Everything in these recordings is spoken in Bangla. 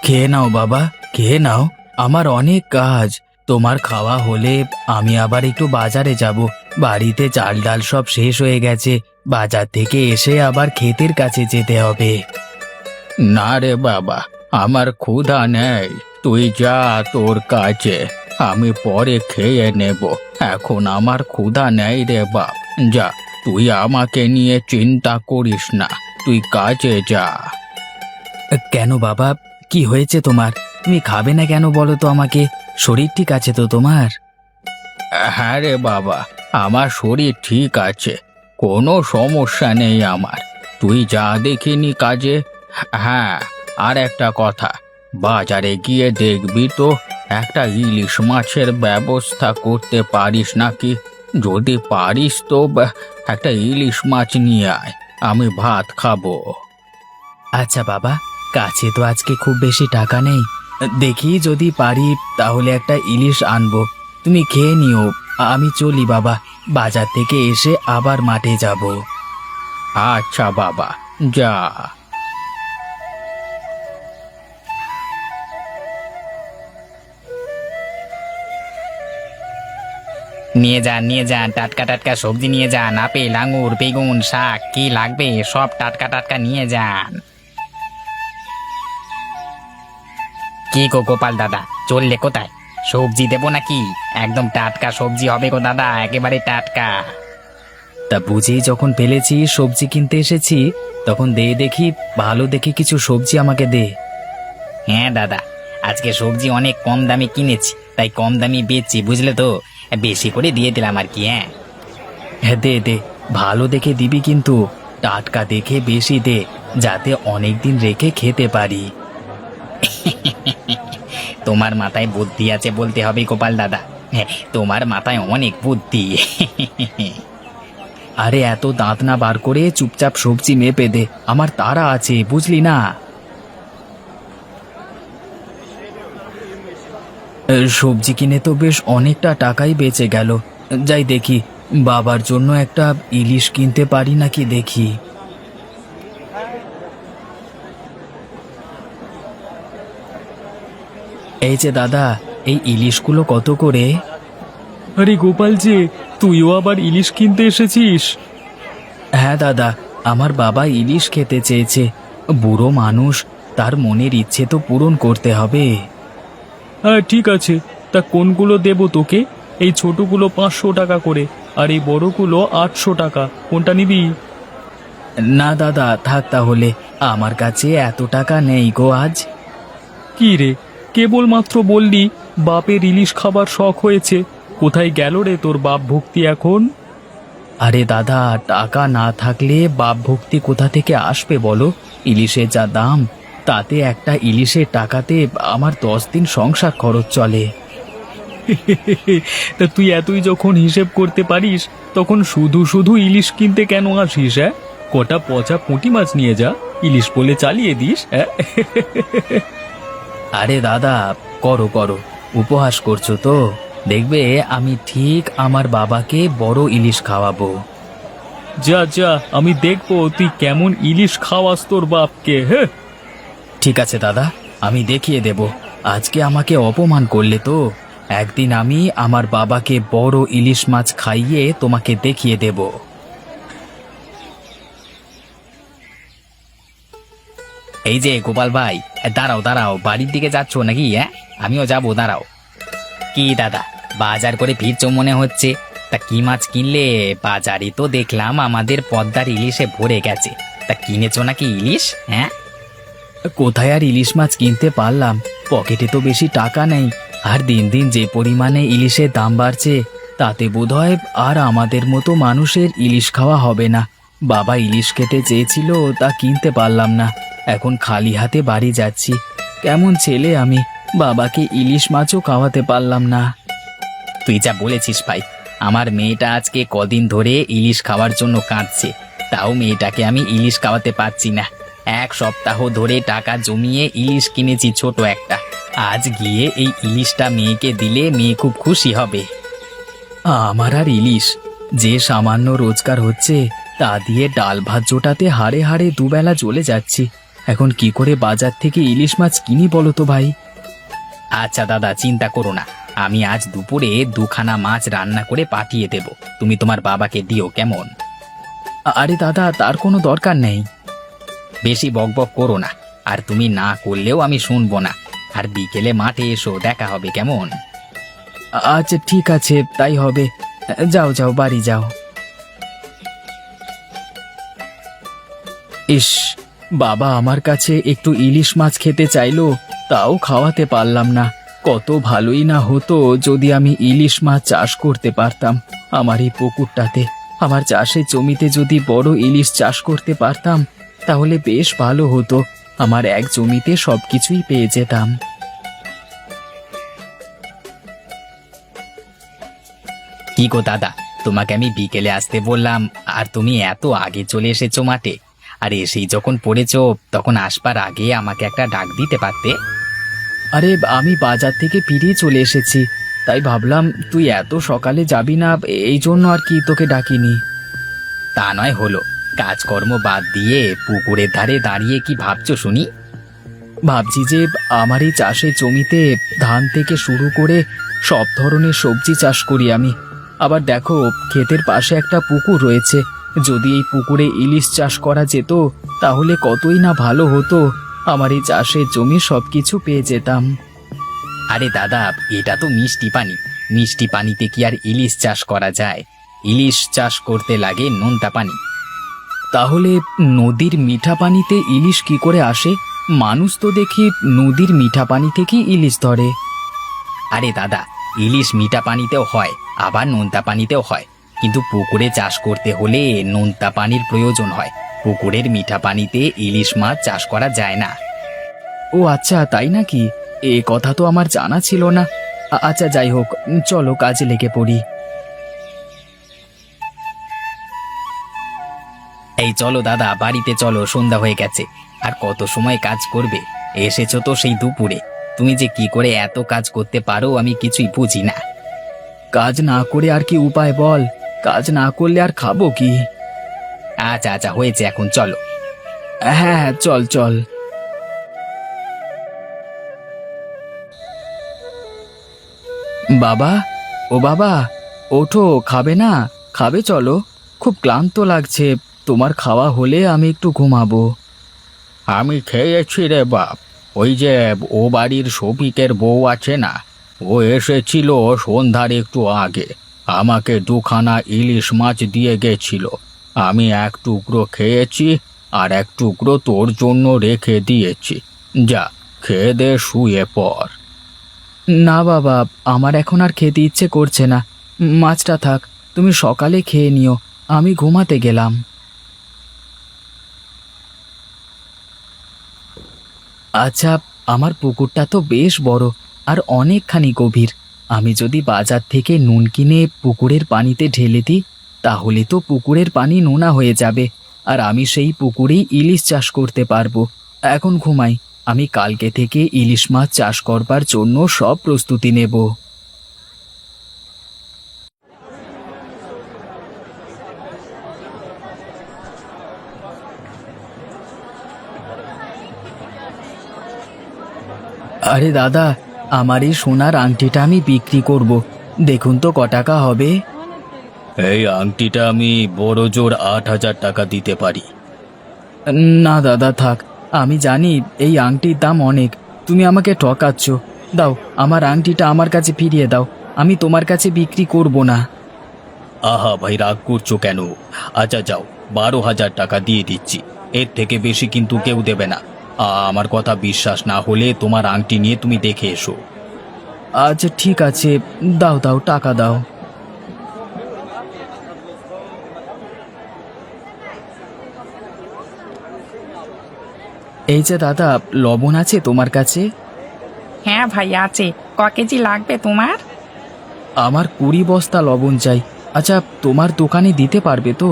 খেয়ে নাও বাবা, খেয়ে নাও। আমার অনেক কাজ। তোমার খাওয়া হলে আমি আবার একটু বাজারে যাব। বাড়িতে চাল ডাল সব শেষ হয়ে গেছে। বাজার থেকে এসে আবার ক্ষেতের কাছে যেতে হবে। না রে বাবা, আমার ক্ষুধা নেই। তুই যা তোর কাছে, আমি পরে খেয়ে নেব। এখন আমার ক্ষুধা নেই রে বাপ। যা, তুই আমাকে নিয়ে চিন্তা করিস না, তুই কাজে যা। কেন বাবা, কি হয়েছে তোমার? তুমি খাবে না কেন বলো তো আমাকে? শরীর ঠিক আছে তো তোমার? হ্যাঁ রে বাবা, আমার শরীর ঠিক আছে, কোনো সমস্যা নেই আমার। তুই যা দেখিনি কাজে। হ্যাঁ, আর একটা কথা, বাজারে গিয়ে দেখবি তো একটা ইলিশ মাছের ব্যবস্থা করতে পারিস নাকি। যদি পারিস তো একটা ইলিশ মাছ নিয়ে আয়, আমি ভাত খাবো। আচ্ছা বাবা, কাছে তো আজকে খুব বেশি টাকা নেই। দেখি যদি পারি তাহলে একটা ইলিশ আনবো। তুমি খেয়ে নিও, আমি চলি বাবা। বাজার থেকে এসে আবার মাঠে যাব। আচ্ছা বাবা, যা। নিয়ে যান, নিয়ে যান, টাটকা টাটকা সবজি নিয়ে যান। আপেল, আঙুর, বেগুন, শাক, কি লাগবে সব টাটকা টাটকা নিয়ে যান। কি গো গোপাল দাদা, চললে কোথায়? সবজি দেবো নাকি? একদম টাটকা সবজি হবে গো দাদা, একেবারে টাটকা। তা বুঝেই যখন ফেলেছি সবজি কিনতে এসেছি, তখন দে দেখি, ভালো দেখে কিছু সবজি আমাকে দে। হ্যাঁ দাদা, আজকে সবজি অনেক কম দামে কিনেছি, তাই কম দামে বেচছি, বুঝলে তো। বেশি করে দিয়ে দিলাম আর কি। হ্যাঁ হ্যাঁ, দে দে, ভালো দেখে দিবি কিন্তু। টাটকা দেখে বেশি দে, যাতে অনেক দিন রেখে খেতে পারি। তোমার মাথায় বুদ্ধি আছে বলতে হবে গোপাল দাদা। হ্যাঁ, তোমার মাথায় অনেক বুদ্ধি। আরে এত দাঁত না বার করে চুপচাপ সবজি মেপে দে, আমার তাড়া আছে বুঝলি না। সবজি কিনে তো বেশ অনেকটা টাকাই বেঁচে গেল। যাই দেখি, বাবার জন্য একটা ইলিশ কিনতে পারি নাকি দেখি। এই যে দাদা, এই ইলিশগুলো কত করে? আরে গোপাল যে, তুইও আবার ইলিশ কিনতে এসেছিস? হ্যাঁ দাদা, আমার বাবা ইলিশ খেতে চেয়েছে। বুড়ো মানুষ, তার মনের ইচ্ছে তো পূরণ করতে হবে। হ্যাঁ ঠিক আছে, তা কোনগুলো দেবো তোকে? এই ছোটগুলো 500 টাকা করে, আর এই বড়গুলো 800 টাকা। কোনটা নিবি? না দাদা, থাক তাহলে, আমার কাছে এত টাকা নেই গো আজ। কি রে, কেবলমাত্র বললি বাপের ইলিশ খাবার শখ হয়েছে। কোথায় গেল রে তোর বাপ ভক্তি এখন? আরে দাদা, টাকা না থাকলে বাপ ভক্তি কোথা থেকে আসবে বলো? ইলিশের যা দাম, তাতে একটা ইলিশের টাকাতে আমার 10 দিন সংসার খরচ চলে। তা তুই এতই যখন হিসেব করতে পারিস, তখন শুধু শুধু ইলিশ কিনতে কেন আসিস? হ্যাঁ, কটা পচা পুঁটি মাছ নিয়ে যা, ইলিশ বলে চালিয়ে দিস। হ্যাঁ, আরে দাদা, করো করো, উপহাস করছো তো। দেখবে আমি ঠিক আমার বাবাকে বড় ইলিশ খাওয়াবো। যা যা, আমি দেখবো তুই কেমন ইলিশ খাওয়াস তোর বাপকে। হ্যাঁ, ঠিক আছে দাদা, আমি দেখিয়ে দেব। আজকে আমাকে অপমান করলে তো, একদিন আমি আমার বাবাকে বড় ইলিশ মাছ খাইয়ে তোমাকে দেখিয়ে দেব। এই যে গোপাল ভাই, দাঁড়াও দাঁড়াও, বাড়ির দিকে যাচ্ছ নাকি? হ্যাঁ, আমিও যাবো, দাঁড়াও। কি দাদা, বাজার করে ফিরছো মনে হচ্ছে? তা কি মাছ কিনলে? বাজারে তো দেখলাম আমাদের পদ্মার ইলিশে ভরে গেছে। তা কিনেছো নাকি ইলিশ? হ্যাঁ, কোথায় আর ইলিশ মাছ কিনতে পারলাম, পকেটে তো বেশি টাকা নেই। আর দিন দিন যে পরিমাণে ইলিশের দাম বাড়ছে, তাতে বোধহয় আর আমাদের মতো মানুষের ইলিশ খাওয়া হবে না। বাবা ইলিশ খেতে চেয়েছিল, তা কিনতে পারলাম না। এখন খালি হাতে বাড়ি যাচ্ছি। কেমন ছেলে আমি, বাবাকে ইলিশ মাছও খাওয়াতে পারলাম না। তুই যা বলেছিস ভাই, আমার মেয়েটা আজকে কদিন ধরে ইলিশ খাওয়ার জন্য কাঁদছে। তাও মেয়েটাকে আমি ইলিশ খাওয়াতে পারছি না। 1 সপ্তাহ ধরে টাকা জমিয়ে ইলিশ কিনেছি ছোট একটা। আজ গিয়ে এই ইলিশটা মেয়েকে দিলে মেয়ে খুব খুশি হবে। আমার আর ইলিশ, যে সামান্য রোজগার হচ্ছে তা দিয়ে ডাল ভাত জোটাতে হাড়ে হাড়ে দুবেলা চলে যাচ্ছি। এখন কি করে বাজার থেকে ইলিশ মাছ কিনি বলো তো ভাই? আচ্ছা দাদা, চিন্তা করো না, আমি আজ দুপুরে দুখানা মাছ রান্না করে পাঠিয়ে দেব, তুমি তোমার বাবাকে দিও, কেমন? আরে দাদা, তার কোনো দরকার নেই। বেশি বকবক করো না, আর তুমি না করলেও আমি শুনবো না। আর বিকেলে মাঠে এসো, দেখা হবে, কেমন? আচ্ছা ঠিক আছে, তাই হবে। যাও যাও, বাড়ি যাও। ইস, বাবা আমার কাছে একটু ইলিশ মাছ খেতে চাইলো, তাও খাওয়াতে পারলাম না। কত ভালোই না হতো যদি আমি ইলিশ মাছ চাষ করতে পারতাম। আমার এই পুকুরটাতে, আমার চাষের জমিতে যদি বড় ইলিশ চাষ করতে পারতাম, তাহলে বেশ ভালো হতো। আমার এক জমিতে সবকিছুই পেয়ে যেতাম। কি গো দাদা, তোমাকে আমি বিকেলে আসতে বললাম, আর তুমি এত আগে চলে এসেছো মাঠে। আর এসেই যখন পড়েছো, তখন আসবার আগে আমাকে একটা ডাক দিতে পারতে। আরে আমি বাজার থেকে ফিরে চলে এসেছি, তাই ভাবলাম তুই এত সকালে যাবি না, এই জন্য আর কি তোকে ডাকিনি। তা নয় হলো, কাজকর্ম বাদ দিয়ে পুকুরের ধারে দাঁড়িয়ে কি ভাবছো শুনি? ভাবছি যে আমার এই চাষের জমিতে ধান থেকে শুরু করে সব ধরনের সবজি চাষ করি আমি। আবার দেখো, ক্ষেতের পাশে একটা পুকুর রয়েছে। যদি এই পুকুরে ইলিশ চাষ করা যেত, তাহলে কতই না ভালো হতো। আমার এই চাষের জমি সবকিছু পেয়ে যেতাম। আরে দাদা, এটা তো মিষ্টি পানি, মিষ্টি পানিতে কি আর ইলিশ চাষ করা যায়? ইলিশ চাষ করতে লাগে নোনতা পানি। তাহলে নদীর মিঠা পানিতে ইলিশ কি করে আসে? মানুষ তো দেখি নদীর মিঠা পানি থেকেই ইলিশ ধরে। আরে দাদা, ইলিশ মিঠা পানিতেও হয়, আবার নোনতা পানিতেও হয়, কিন্তু পুকুরে চাষ করতে হলে নোনতা পানির প্রয়োজন হয়। পুকুরের মিঠা পানিতে ইলিশ মাছ চাষ করা যায় না। ও আচ্ছা, তাই নাকি? এ কথা তো আমার জানা ছিল না। আচ্ছা যাই হোক, চলো কাজে লেগে পড়ি। এই চলো দাদা, বাড়িতে চলো, সন্ধ্যা হয়ে গেছে। আর কত সময় কাজ করবে? এসেছো তো সেই দুপুরে। তুমি যে কি করে এত কাজ করতে পারো আমি কিছুই বুঝি না। কাজ না করে আর কি উপায় বল? কাজ না করলে আর খাবো কি? আচ্ছা আচ্ছা, হয়েছে, এখন চলো। হ্যাঁ হ্যাঁ, চল চল। বাবা, ও বাবা, ওঠো, খাবে না? খাবে, চলো। খুব ক্লান্ত লাগছে, তোমার খাওয়া হলে আমি একটু ঘুমাবো। আমি খেয়েছি রে বাপ। ওই যে ও বাড়ির শফিকের বউ আছে না, ও এসেছিল সন্ধ্যার একটু আগে, আমাকে দুখানা ইলিশ মাছ দিয়ে গেছিল। আমি এক টুকরো খেয়েছি, আর এক টুকরো তোর জন্য রেখে দিয়েছি। যা, খেয়ে দে, শুয়ে পড়। না বাবা, আমার এখন আর খেতে ইচ্ছে করছে না। মাছটা থাক, তুমি সকালে খেয়ে নিও, আমি ঘুমাতে গেলাম। আচ্ছা, আমার পুকুরটা তো বেশ বড় আর অনেকখানি গভীর। আমি যদি বাজার থেকে নুন কিনে পুকুরের পানিতে ঢেলে দিই, তাহলে তো পুকুরের পানি নোনা হয়ে যাবে, আর আমি সেই পুকুরেই ইলিশ চাষ করতে পারবো। এখন ঘুমাই, আমি কালকে থেকে ইলিশ মাছ চাষ করবার জন্য সব প্রস্তুতি নেব। আরে দাদা, আমার এই সোনার আংটিটা আমি বিক্রি করব। দেখুন তো ক টাকা হবে। এই আংটিটা আমি বড় জোর 8,000 টাকা দিতে পারি। না দাদা, থাক। আমি জানি এই আংটির দাম অনেক, তুমি আমাকে ঠকাচ্ছ। দাও, আমার আংটিটা আমার কাছে ফিরিয়ে দাও, আমি তোমার কাছে বিক্রি করব না। আহা ভাই, রাগ করছো কেন? আচ্ছা যাও, 12,000 টাকা দিয়ে দিচ্ছি, এর থেকে বেশি কিন্তু কেউ দেবে না। আমার কথা বিশ্বাস না হলে তোমার আংটি নিয়ে তুমি দেখে এসো। আচ্ছা ঠিক আছে, দাও দাও, টাকা দাও। এই যে দাদা, লবণ আছে তোমার কাছে? হ্যাঁ ভাই, আছে। ক কেজি লাগবে তোমার? আমার 20 বস্তা লবণ চাই। আচ্ছা, তোমার দোকানে দিতে পারবে তো?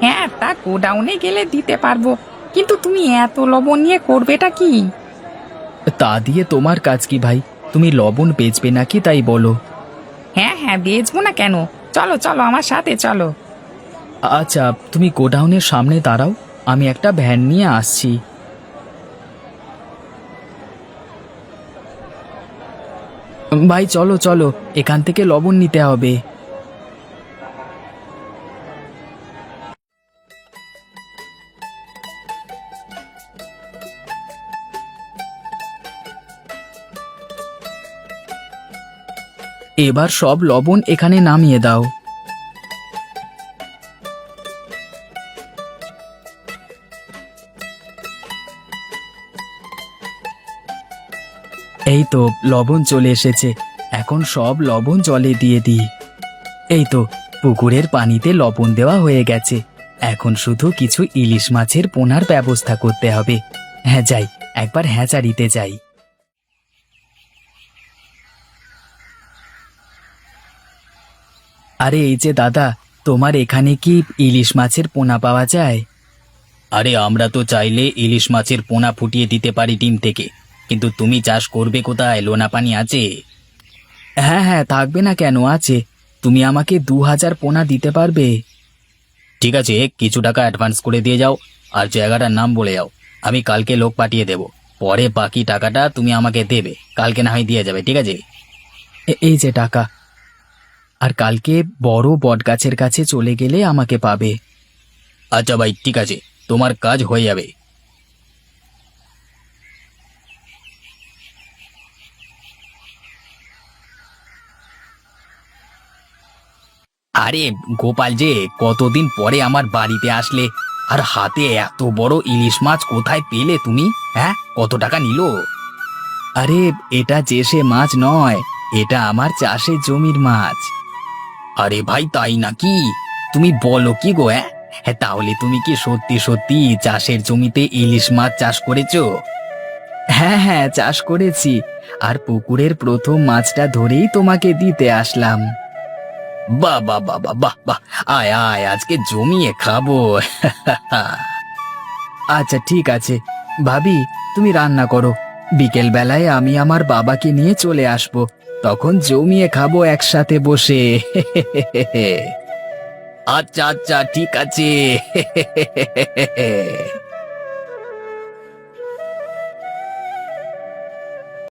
হ্যাঁ, তা গোডাউনে গেলে দিতে পারবো, কিন্তু তুমি এত লবণ নিয়ে করবেটা কি? তা দিয়ে তোমার কাজ কি ভাই? তুমি লবণ বেচবে নাকি তাই বলো। হ্যাঁ হ্যাঁ, বেচবো না কেন? চলো চলো, আমার সাথে চলো। আচ্ছা, তুমি গোডাউনের সামনে দাঁড়াও, আমি একটা ভ্যান নিয়ে আসছি। ভাই চলো চলো, এখান থেকে লবণ নিতে হবে। এবার সব লবণ এখানে নামিয়ে দাও। এই তো লবণ চলে এসেছে, এখন সব লবণ জলে দিয়ে দিই। এই তো পুকুরের পানিতে লবণ দেওয়া হয়ে গেছে, এখন শুধু কিছু ইলিশ মাছের পোনার ব্যবস্থা করতে হবে। হ্যাঁ যাই, একবার হ্যাচারিতে যাই। আরে এই যে দাদা, তোমার এখানে কি ইলিশ মাছের পোনা পাওয়া যায়? আরে আমরা তো চাইলে ইলিশ মাছের পোনা ফুটিয়ে দিতে পারি ডিম থেকে, কিন্তু তুমি চাষ করবে কোথায়? লোনা পানি আছে? হ্যাঁ হ্যাঁ, থাকবে না কেন, আছে। তুমি আমাকে 2000 পোনা দিতে পারবে? ঠিক আছে, কিছু টাকা অ্যাডভান্স করে দিয়ে যাও, আর জায়গাটার নাম বলে যাও। আমি কালকে লোক পাঠিয়ে দেব, পরে বাকি টাকাটা তুমি আমাকে দেবে, কালকে না হয় দিয়ে যাবে, ঠিক আছে? এই যে টাকা। আর কালকে বড় বটগাছের কাছে চলে গেলে আমাকে পাবে। আচ্ছা ভাই, ঠিক আছে, তোমার কাজ হয়ে যাবে। আরে গোপাল যে, কতদিন পরে আমার বাড়িতে আসলে, আর হাতে এত বড় ইলিশ মাছ কোথায় পেলে তুমি? হ্যাঁ, কত টাকা নিল? আরে এটা যে সে মাছ নয়, এটা আমার চাষের জমির মাছ। আরে ভাই, তাই নাকি? তুমি বলো কি গো? হ্যাঁ, তাহলে তুমি কি সত্যি সত্যি চাষের জমিতে ইলিশ মাছ চাষ করেছো? হ্যাঁ হ্যাঁ, চাষ করেছি, আর পুকুরের প্রথম মাছটা ধরেই তোমাকে দিতে আসলাম। বাহ বাহ বাহ বাহ বাহ বাহ, আয় আয়, আজকে জমিয়ে খাবো। আচ্ছা ঠিক আছে, ভাবি তুমি রান্না করো, বিকেল বেলায় আমি আমার বাবাকে নিয়ে চলে আসব, তখন জমিয়ে খাবো একসাথে বসে। আচ্ছা আচ্ছা, ঠিক আছে।